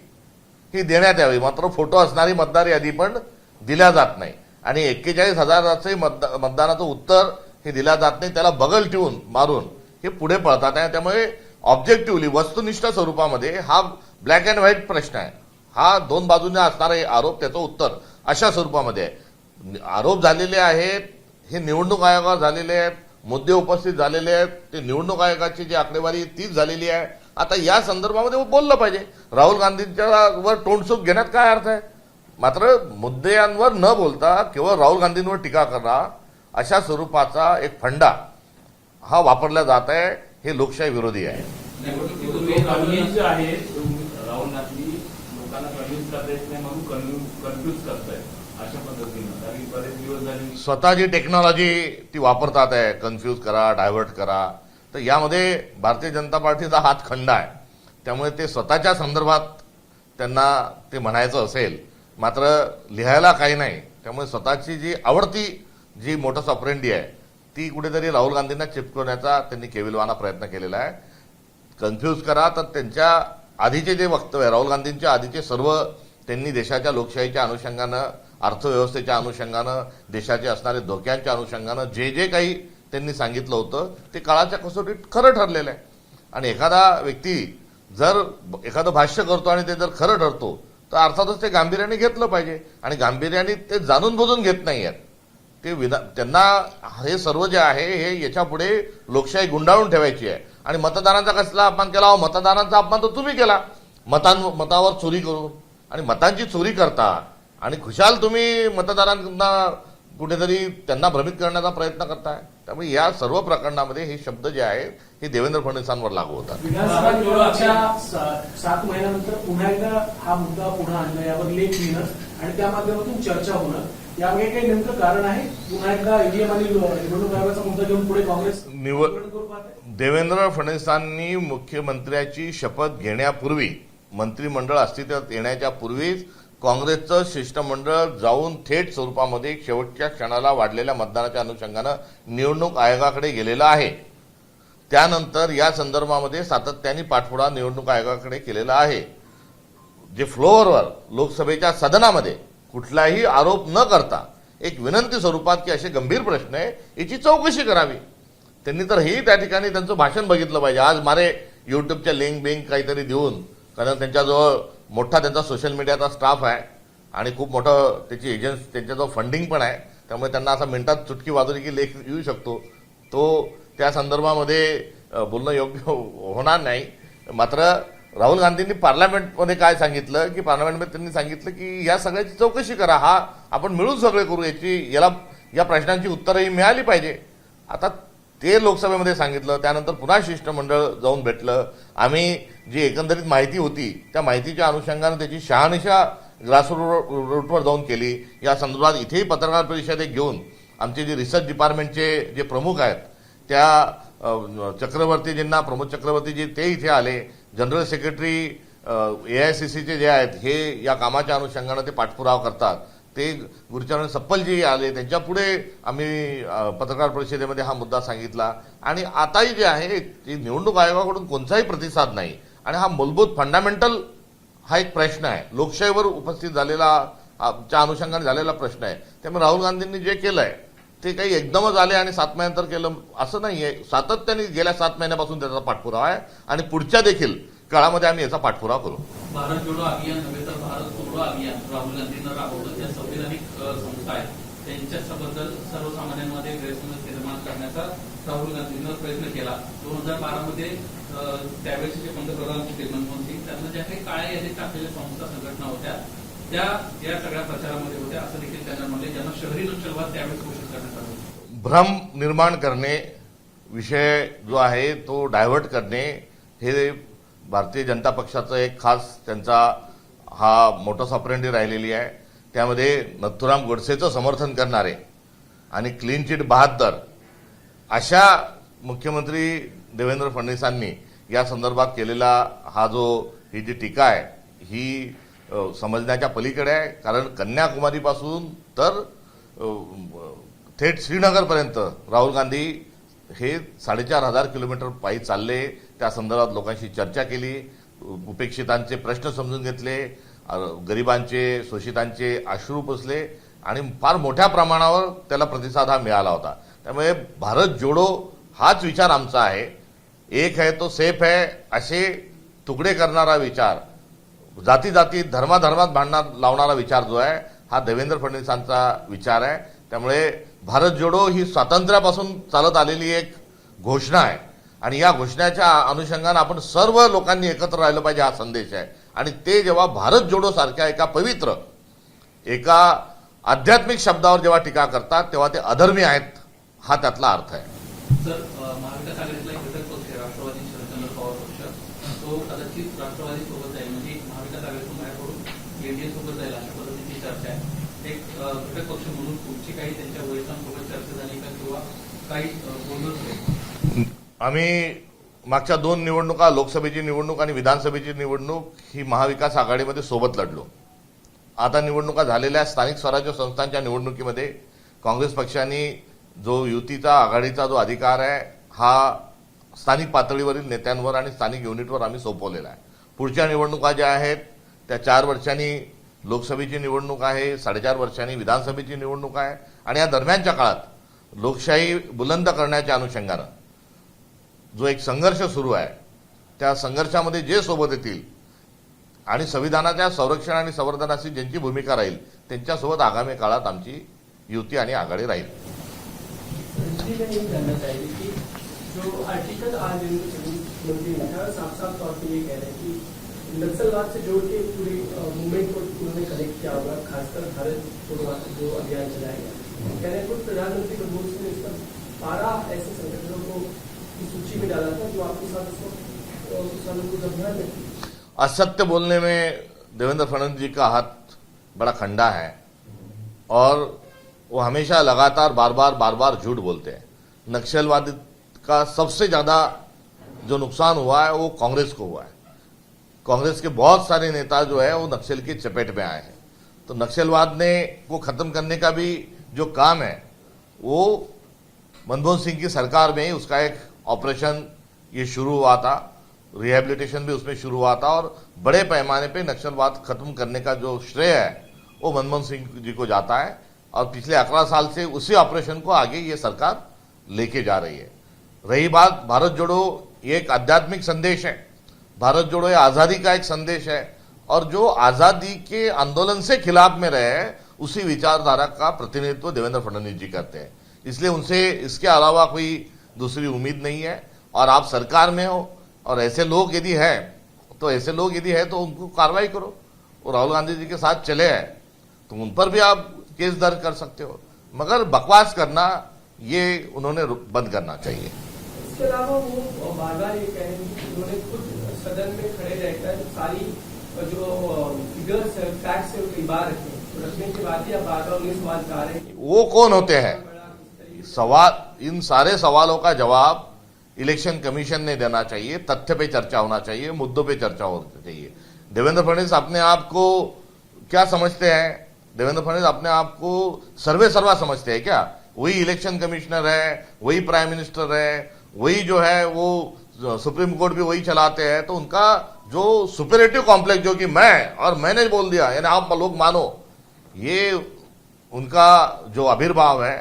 ही देण्यात यावी, मात्र फोटो असणारी मतदार यादी पण दिल्या जात नाही आणि 41,000चे मतदानाचं उत्तर हे दिल्या जात नाही. त्याला बगल ठेवून मारून हे पुढे पळतात आहे. त्यामुळे ऑब्जेक्टिव्हली वस्तुनिष्ठ स्वरूपामध्ये हा ब्लॅक अँड व्हाईट प्रश्न आहे. हा दोन बाजूने असणारे आरोप त्याचं उत्तर अशा स्वरूपामध्ये आहे. आरोप झालेले आहेत, हे निवडणूक आयोगावर झालेले आहेत, मुद्दे उपस्थित झालेले आहेत, ते निवडणूक आयोगाची जी आकडेवारी तीच झालेली आहे. आता या संदर्भामध्ये बोललं पाहिजे. राहुल गांधींच्या वर तोंडसूक घेण्यात काय अर्थ आहे? मात्र मुद्द्यांवर न बोलता केवळ राहुल गांधींवर टीका करा अशा स्वरूपाचा एक फंडा हा वापरला जात आहे. हे लोकशाही विरोधी आहे. कन्व्हिन्स जे आहे राहुल गांधी लोकांना कन्व्हिन्स करतायत नाही म्हणून कन्फ्युज करतायत अशा पद्धतीनं. आणि बरेच दिवस झाले स्वतःची टेक्नॉलॉजी ती वापरतात आहे, कन्फ्यूज करा, डायव्हर्ट करा. तर यामध्ये भारतीय जनता पार्टीचा हात खंडा आहे. त्यामुळे ते स्वतःच्या संदर्भात त्यांना ते म्हणायचं असेल, मात्र लिहायला काही नाही. त्यामुळे स्वतःची जी आवडती जी मोटस ऑपरेंडी आहे ती कुठेतरी राहुल गांधींना चिपकवण्याचा त्यांनी केविलवाना प्रयत्न केलेला आहे. कन्फ्यूज करा तर त्यांच्या आधीचे जे वक्तव्य राहुल गांधींच्या आधीचे सर्व त्यांनी देशाच्या लोकशाहीच्या अनुषंगानं, अर्थव्यवस्थेच्या अनुषंगानं, देशाचे असणारे धोक्यांच्या अनुषंगानं जे जे काही त्यांनी सांगितलं होतं ते काळाच्या कसोटीत खरं ठरलेलं आहे. आणि एखादा व्यक्ती जर एखादं भाष्य करतो आणि ते जर खरं ठरतो तर अर्थातच ते गांभीर्याने घेतलं पाहिजे. आणि गांभीर्याने ते जाणून बुजून घेत नाही आहेत ते. त्यांना हे सर्व जे आहे हे याच्या पुढे लोकशाही गुंडाळून ठेवायची आहे. आणि मतदानाचा कसला अपमान केला? मतदानाचा अपमान तर तुम्ही केला मतावर चोरी करून. आणि मतांची चोरी करता आणि खुशाल तुम्ही मतदारांना कुठेतरी त्यांना भ्रमित करण्याचा प्रयत्न करताय. त्यामुळे या सर्व प्रकरणामध्ये हे शब्द जे आहेत हे देवेंद्र फडणवीसांवर लागू होतात. विधानसभा निवडणुकीच्या 7 महिन्यानंतर पुन्हा एकदा हा मुद्दा पुढे आणणं, यावर लेख लिहिणं आणि त्या माध्यमातून चर्चा होणं, यामागे काही नेमकं कारण आहे? पुन्हा एकदा ईव्हीएम आणि निवडणूक आयोगाचा मुद्दा घेऊन पुढे काँग्रेस करू पाहते? देवेंद्र फडणवीसांनी मुख्यमंत्र्याची शपथ घेण्यापूर्वी, मंत्रिमंडळ अस्तित्वात येण्याच्या पूर्वीच काँग्रेसचं शिष्टमंडळ जाऊन थेट स्वरूपामध्ये शेवटच्या क्षणाला वाढलेल्या मतदानाच्या अनुषंगानं निवडणूक आयोगाकडे गेलेलं आहे. त्यानंतर या संदर्भामध्ये सातत्याने पाठपुरावा निवडणूक आयोगाकडे केलेला आहे. जे फ्लोअरवर लोकसभेच्या सदनामध्ये कुठलाही आरोप न करता एक विनंती स्वरूपात की असे गंभीर प्रश्न आहे, याची चौकशी करावी. त्यांनी तर हेही त्या ठिकाणी त्यांचं भाषण बघितलं पाहिजे. आज मारे युट्यूबच्या लिंक बिंक काहीतरी देऊन, कारण त्यांच्याजवळ मोठा त्यांचा सोशल मीडियाचा स्टाफ आहे आणि खूप मोठं त्याची एजन्सी, त्यांच्याजवळ फंडिंग पण आहे. त्यामुळे त्यांना असा मिनिटात चुटकी वाजवली की लेख येऊ शकतो. तो त्या संदर्भामध्ये बोलणं योग्य होणार नाही. मात्र राहुल गांधींनी पार्लमेंटमध्ये काय सांगितलं की पार्लमेंटमध्ये त्यांनी सांगितलं की या सगळ्याची चौकशी करा, हा आपण मिळून सगळे करू, या प्रश्नांची उत्तरही मिळाली पाहिजे. आता ते लोकसभेमध्ये सांगितलं, त्यानंतर पुन्हा शिष्टमंडळ जाऊन भेटलं. आम्ही जी एकंदरीत माहिती होती त्या माहितीच्या अनुषंगाने त्याची शहानिशा ग्रासरूटवर जाऊन केली. या संदर्भात इथेही पत्रकार परिषद एक घेऊन आमचे जे रिसर्च डिपार्टमेंटचे जे प्रमुख आहेत त्या चक्रवर्तीजींना, प्रमोद चक्रवर्तीजी ते इथे आले. जनरल सेक्रेटरी AICCचे जे आहेत हे या कामाच्या अनुषंगाने ते पाठपुरावा करतात. ते गुरुचरण सप्पलजी आले, त्यांच्या पुढे आम्ही पत्रकार परिषदेमध्ये हा मुद्दा सांगितला. आणि आताही जे आहे की निवडणूक आयोगाकडून कोणताही प्रतिसाद नाही आणि हा मूलभूत फंडामेंटल हा एक प्रश्न आहे, लोकशाहीवर उपस्थित झालेला, च्या अनुषंगाने झालेला प्रश्न आहे. त्यामुळे राहुल गांधींनी जे केलंय ते काही एकदमच आले आणि 7 महिन्यानंतर केलं असं नाहीये. सातत्याने गेल्या 7 महिन्यापासून त्याचा पाठपुरावा आहे आणि पुढच्या देखील काळामध्ये आम्ही याचा पाठपुरावा करू. भारत जोडो अभियान नव्हे तर भारत सोडो अभियान राहुल गांधींना राबवलं. ज्या संविधानिक संस्था आहेत त्यांच्याबद्दल सर्वसामान्यांमध्ये गैरसमज निर्माण करण्याचा राहुल गांधींनी प्रयत्न केला. 2012 मध्ये त्यावेळेचे जे पंतप्रधान होते मनमोहन सिंग, त्यांना ज्या काही काळ्या यादीत टाकलेल्या संस्था संघटना होत्या त्या या सगळ्या प्रचारामध्ये होत्या असं देखील त्यांना म्हणले, ज्यांना शहरी नक्षलवाद त्यावेळेस घोषित करण्यात आलं. भ्रम निर्माण करणे, विषय जो आहे तो डायव्हर्ट करणे, हे भारतीय जनता पक्षाचं एक खास त्यांचा हा मोटस ऑपरेंडी राहिलेली आहे. त्यामध्ये नथुराम गोडसेचं समर्थन करणारे आणि क्लीन चिट 72 अशा मुख्यमंत्री देवेंद्र फडणवीसांनी या संदर्भात केलेला ही जी टीका आहे ही समजण्याच्या पलीकडे आहे. कारण कन्याकुमारीपासून तर थेट श्रीनगरपर्यंत राहुल गांधी हे 4,500 किलोमीटर पायी चालले. त्या संदर्भात लोकांशी चर्चा केली, उपेक्षितांचे प्रश्न समजून घेतले, गरिबांचे, शोषितांचे अश्रू पुसले आणि फार मोठ्या प्रमाणावर त्याला प्रतिसाद हा मिळाला होता. त्यामुळे भारत जोडो हाच विचार आमचा आहे. एक है तो सेफ है असे तुकडे करणारा विचार, जाती जाती धर्माधर्मात भांडणार लावणारा विचार जो आहे हा देवेंद्र फडणवीसांचा विचार आहे. त्यामुळे भारत जोडो ही स्वातंत्र्यापासून चालत आलेली एक घोषणा आहे आणि या घोषणाच्या अनुषंगाने आपण सर्व लोकांनी एकत्र राहिलं पाहिजे हा संदेश आहे. आणि ते जेव्हा भारत जोडो सारख्या एका पवित्र, एका आध्यात्मिक शब्दावर जेव्हा टीका करतात तेव्हा ते अधर्मी आहेत, हा त्यातला अर्थ आहे. सर, महाविकास आघाडीतला एक घटक पक्ष आहे राष्ट्रवादी शरदचंद्र पवार पक्ष, तो कदाचित राष्ट्रवादी सोबत जाईल, म्हणजे महाविकास आघाडीतून बाहेर पडून एनडीए सोबत जाईल अशा पद्धतीची चर्चा आहे. एक घटक पक्ष म्हणून तुमची काही त्यांच्या वरिष्ठांसोबत चर्चा झाली का किंवा काही बोलणं झालं? आम्ही मागच्या 2 निवडणुका, लोकसभेची निवडणूक आणि विधानसभेची निवडणूक ही महाविकास आघाडीमध्ये सोबत लढलो. आता निवडणुका झालेल्या स्थानिक स्वराज्य संस्थांच्या निवडणुकीमध्ये काँग्रेस पक्षाने जो युतीचा, आघाडीचा जो अधिकार आहे हा स्थानिक पातळीवरील नेत्यांवर आणि स्थानिक युनिटवर आम्ही सोपवलेला आहे. पुढच्या निवडणुका ज्या आहेत त्या 4 वर्षांनी लोकसभेची निवडणूक आहे, 4.5 वर्षांनी विधानसभेची निवडणूक आहे आणि या दरम्यानच्या काळात लोकशाही बुलंद करण्याच्या अनुषंगानं जो एक संघर्ष सुरू आहे त्या संघर्षामध्ये जे सोबत येतील आणि संविधानाच्या संरक्षण आणि संवर्धनाची ज्यांची भूमिका राहील त्यांच्यासोबत आगामी काळात आमची युती आणि आघाडी राहील. जो आर्टिकल आज मंत्री साफ साफ तौर पर ये कह रहे हैं कि नक्सलवाद से जोड़ के पूरी मूवमेंट को उन्होंने कनेक्ट किया होगा, खासकर भारत छोड़ो जो अभियान चलाएगा. कह रहे हैं खुद प्रधानमंत्री मनमोहन सिंह ने इस पर 12 ऐसे संगठनों को की सूची में डाला था जो आपके साथ उस वक्त किसानों को अभियान में थी। असत्य बोलने में देवेंद्र फडणवीस जी का हाथ बड़ा खंडा है और वो हमेशा लगातार बार बार झूठ बोलते हैं। नक्सलवाद का सबसे ज्यादा जो नुकसान हुआ है वो कांग्रेस को हुआ है। कांग्रेस के बहुत सारे नेता जो है वो नक्सल की चपेट में आए हैं। तो नक्सलवाद ने को खत्म करने का भी जो काम है वो मनमोहन सिंह की सरकार में ही उसका एक ऑपरेशन ये शुरू हुआ था, रिहेबिलिटेशन भी उसमें शुरू हुआ था और बड़े पैमाने पे नक्सलवाद खत्म करने का जो श्रेय है वो मनमोहन सिंह जी को जाता है और पिछले 11 साल से उसी ऑपरेशन को आगे ये सरकार लेके जा रही है। रही बात भारत जोड़ो, ये एक आध्यात्मिक संदेश है। भारत जोड़ो ये आजादी का एक संदेश है और जो आजादी के आंदोलन से खिलाफ में रहे उसी विचारधारा का प्रतिनिधित्व देवेंद्र फडणवीस जी करते हैं। इसलिए उनसे इसके अलावा कोई दूसरी उम्मीद नहीं है। और आप सरकार में हो और ऐसे लोग यदि है तो उनको कार्रवाई करो। और राहुल गांधी जी के साथ चले हैं तो उन पर भी आप केस दर्ज कर सकते हो, मगर बकवास करना ये उन्होंने बंद करना चाहिए। इसके अलावा वो बार ये कह रहे हैं कि उन्होंने खुद सदन में खड़े रहकर सारी जो फिगर्स है, फैक्ट्स है, कई बार रखने के बाद ही आप बार उन्हें सवाल कर रहे हैं। वो कौन होते हैं? सवाल, इन सारे सवालों का जवाब इलेक्शन कमीशन ने देना चाहिए। तथ्य पे चर्चा होना चाहिए, मुद्दों पे चर्चा होनी चाहिए। देवेंद्र फडणवीस अपने आप को क्या समझते हैं? देवेंद्र फडणवीस अपने आप को सर्वा समझते हैं क्या? वही इलेक्शन कमिश्नर है, वही प्राइम मिनिस्टर है, वही जो है वो सुप्रीम कोर्ट भी वही चलाते हैं। तो उनका जो सुपरलेटिव कॉम्प्लेक्स जो कि मैं और मैंने बोल दिया यानी आप लोग मानो, ये उनका जो आविर्भाव है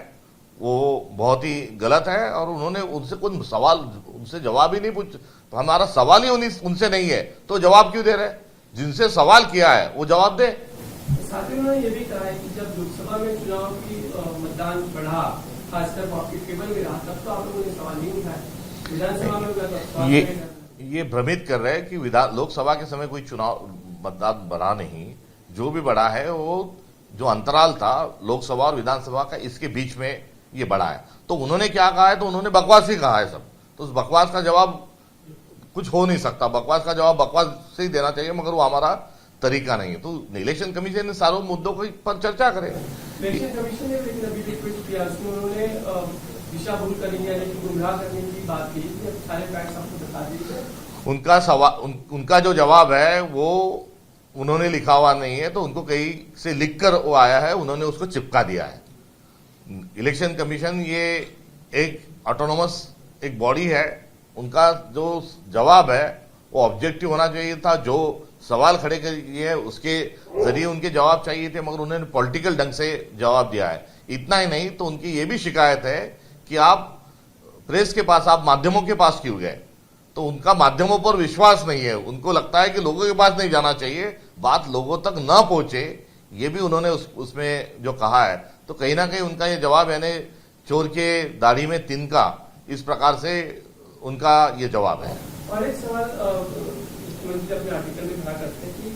वो बहुत ही गलत है। और उन्होंने उनसे कोई सवाल, उनसे जवाब ही नहीं पूछ, हमारा सवाल ही उनसे नहीं है तो जवाब क्यों दे रहे? जिनसे सवाल किया है वो जवाब दे। साथ ही उन्होंने ये भी कहा है कि जब लोकसभा में चुनाव की मतदान बढ़ा, खासकर पॉकेट केबल में रहा, तब तो आप लोगों ने सवाल नहीं उठाया। विधानसभा में ये भ्रमित कर रहे हैं कि लोकसभा के समय कोई चुनाव मतदान बढ़ा नहीं। जो भी बढ़ा है वो जो अंतराल था लोकसभा और विधानसभा का, इसके बीच में ये बढ़ा है। तो उन्होंने क्या कहा है? तो उन्होंने बकवास ही कहा है सब। तो उस बकवास का जवाब कुछ हो नहीं सकता। बकवास का जवाब बकवास से ही देना चाहिए, मगर वो हमारा तरीका नहीं है। तो इलेक्शन कमीशन ने सारों मुद्दों को पर चर्चा करे। इलेक्शन कमीशन ने लेकिन अभी भी ट्वीट किया, उसमें उन्होंने दिशा भूल करने यानी कि गुमराह करने की बात की कि सारे फैक्ट्स आपको बता दीजिए। उनका सवाल, उनका जो जवाब है वो उन्होंने लिखा हुआ नहीं है, तो उनको कहीं से लिखकर वो आया है, उन्होंने उसको चिपका दिया है। इलेक्शन कमीशन ये एक ऑटोनोमस एक बॉडी है, उनका जो जवाब है वो ऑब्जेक्टिव होना चाहिए था। जो सवाल खड़े किए उसके जरिए उनके जवाब चाहिए थे, मगर उन्होंने पॉलिटिकल ढंग से जवाब दिया है। इतना ही नहीं तो उनकी ये भी शिकायत है कि आप प्रेस के पास, आप माध्यमों के पास क्यों गए? तो उनका माध्यमों पर विश्वास नहीं है। उनको लगता है कि लोगों के पास नहीं जाना चाहिए, बात लोगों तक न पहुंचे। ये भी उन्होंने उसमें जो कहा है, तो कहीं ना कहीं उनका ये जवाब यानी चोर के दाढ़ी में तिनका, इस प्रकार से उनका ये जवाब है। और एक सवाल मुख्यमंत्री अपने आर्टिकल में कहा करते हैं कि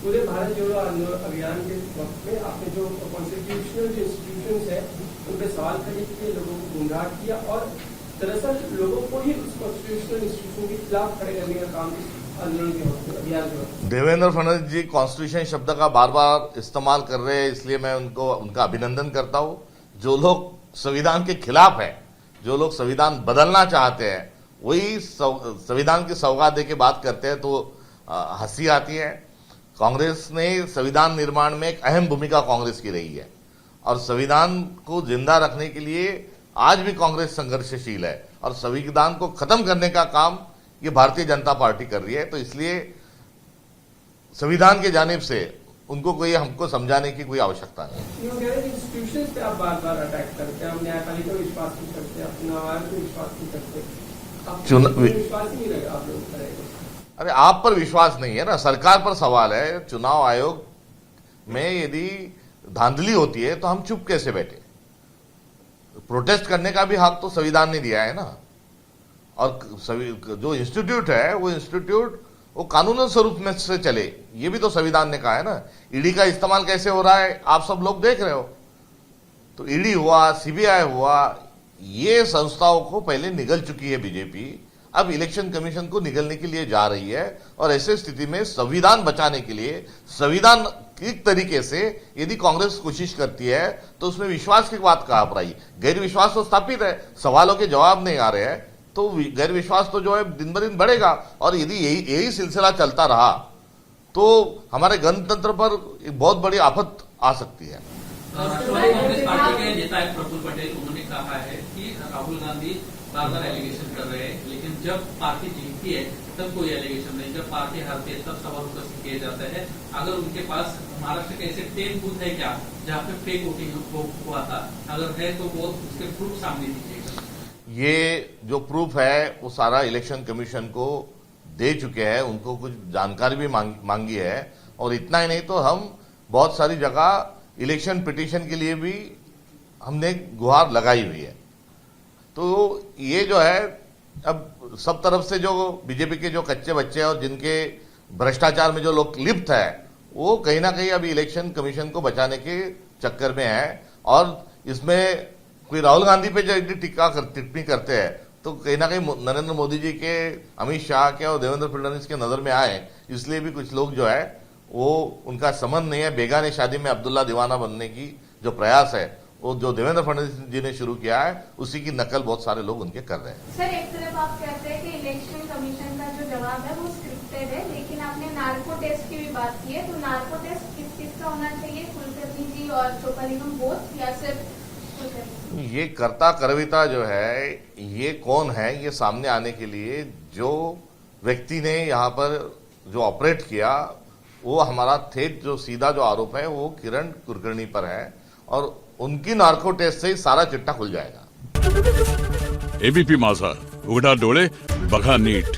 पूरे भारत जोड़ो अभियान के वक्त में आपने जो कॉन्स्टिट्यूशनल जो इंस्टीट्यूशंस है उन पर सवाल खड़े किए, लोगों को गुमराह किया और दरअसल लोगों को ही उस कॉन्स्टिट्यूशनल इंस्टीट्यूशन के खिलाफ खड़े करने का काम आंदोलन के वक्त, अभियान के वक्त। देवेंद्र फडणवीस जी कॉन्स्टिट्यूशन शब्द का बार बार इस्तेमाल कर रहे हैं, इसलिए मैं उनका अभिनंदन करता हूं। जो लोग संविधान के खिलाफ है, जो लोग संविधान बदलना चाहते हैं, वही संविधान की सौगात दे के बात करते हैं तो हंसी आती है। कांग्रेस ने संविधान निर्माण में एक अहम भूमिका कांग्रेस की रही है और संविधान को जिंदा रखने के लिए आज भी कांग्रेस संघर्षशील है और संविधान को खत्म करने का काम ये भारतीय जनता पार्टी कर रही है। तो इसलिए संविधान की जानिब से उनको कोई हमको समझाने की कोई आवश्यकता नहीं। इंस्टीट्यूशंस पे आप बार बार अटैक करते हैं, हम न्यायपालिका में विश्वास नहीं करते, आप चुनाव आयोग में विश्वास नहीं करते, विश्वास ही नहीं रहे आप लोग करेंगे। अरे आप पर विश्वास नहीं है ना, सरकार पर सवाल है। चुनाव आयोग में यदि धांधली होती है तो हम चुप कैसे बैठे? प्रोटेस्ट करने का भी हक तो संविधान ने दिया है ना। और जो इंस्टीट्यूट है वो इंस्टीट्यूट वो कानूनी स्वरूप में से चले, ये भी तो संविधान ने कहा है ना। ईडी का इस्तेमाल कैसे हो रहा है आप सब लोग देख रहे हो। तो ईडी हुआ, सीबीआई हुआ, ये संस्थाओं को पहले निगल चुकी है बीजेपी, अब इलेक्शन कमीशन को निगलने के लिए जा रही है। और ऐसे स्थिति में संविधान बचाने के लिए संविधान तरीके से यदि कांग्रेस कोशिश करती है तो उसमें विश्वास की बात कहां पर आई? गैर विश्वास तो स्थापित है, सवालों के जवाब नहीं आ रहे हैं, तो गैर विश्वास तो जो है दिन ब दिन बढ़ेगा। और यदि यही सिलसिला चलता रहा तो हमारे गणतंत्र पर एक बहुत बड़ी आफत आ सकती है। राष्ट्रवादी कांग्रेस पार्टी के नेता है प्रफुल्ल पटेल, उन्होंने कहा है कि राहुल गांधी बार-बार एलिगेशन कर रहे हैं, लेकिन जब पार्टी जीतती है तब कोई एलिगेशन नहीं, जब पार्टी हारती है तब सवाल उपस्थित किए जाते हैं। अगर उनके पास महाराष्ट्र के ऐसे 10 बूथ है क्या जहाँ पे फेक वोटिंग हुआ था? अगर है तो वो उसके प्रूफ सामने दीजिएगा। ये जो प्रूफ है वो सारा इलेक्शन कमीशन को दे चुके हैं, उनको कुछ जानकारी भी मांगी है। और इतना ही नहीं तो हम बहुत सारी जगह इलेक्शन पिटीशन के लिए भी हमने गुहार लगाई हुई है। तो ये जो है अब सब तरफ से जो बीजेपी के जो कच्चे बच्चे हैं और जिनके भ्रष्टाचार में जो लोग लिप्त है वो कहीं ना कहीं अभी इलेक्शन कमीशन को बचाने के चक्कर में है। और इसमें कोई राहुल गांधी पे जो टिप्पणी करते हैं तो कहीं ना कहीं नरेंद्र मोदी जी के, अमित शाह के और देवेंद्र फडणवीस के नजर में आए, इसलिए भी कुछ लोग जो है वो उनका संबंध नहीं है। बेगाने शादी में अब्दुल्ला दीवाना बनने की जो प्रयास है वो जो देवेंद्र फडणवीस जी ने शुरू किया है उसी की नकल बहुत सारे लोग उनके कर रहे हैं। सर, एक तरफ आप कहते हैं कि इलेक्शन कमीशन का जो जवाब है वो स्क्रिप्टेड है, लेकिन आपने नार्को टेस्ट की भी बात की है, तो नार्को टेस्ट किस किस का होना चाहिए? कुलकर्णी जी और चोपा निगम बोथ या सिर्फ कुलकर्णी? ये कर्ता करविता जो है ये कौन है, ये सामने आने के लिए जो व्यक्ति ने यहाँ पर जो ऑपरेट किया वो हमारा जो सीधा जो आरोप है वो किरण कुलकर्णी पर है और उनकी नार्को टेस्ट से ही सारा चिट्टा खुल जाएगा। एबीपी माझा, उघडा डोळे बघा नीट।